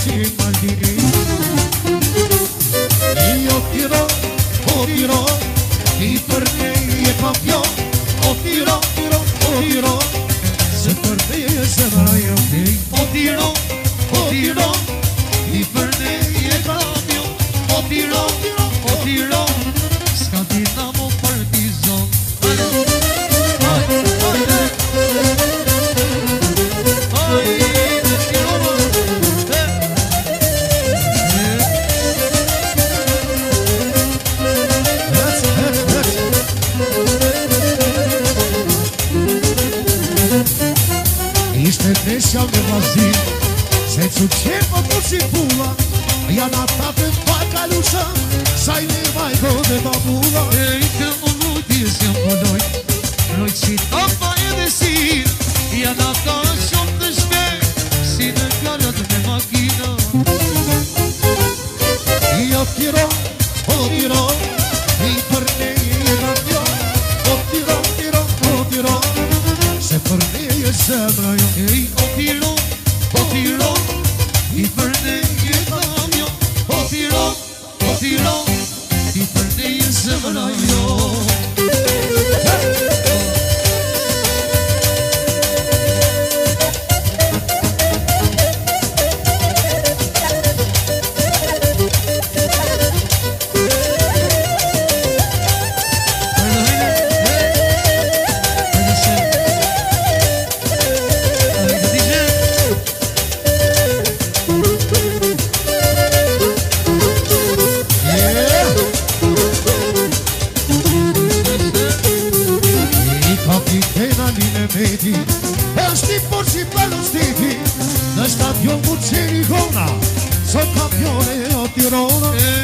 si Maldini. Io tiro, i për ne je kampion. O tiro, se për ne je zemra jote. O tiro, i për ne je kampion. O tiro, s'ka Dinamo Partizan. Ishte nesja me vazhdim, se që qepa po si pula, janë ata të pakalusha, sa i me vajko dhe babula. E i të më lujtis jam po lojt si tapa edhe si, janë ata shumë të shpejt, si në kjarët me makina. Io tiro, i për ne je kampion. O tiro, se për ne je zemra jo. Ej, o tiro, i për ne je kampion. O tiro, i për ne je zemra jo. Është i por si Palostiti, në stadion Buceri Gona, sot kampione o Tirona.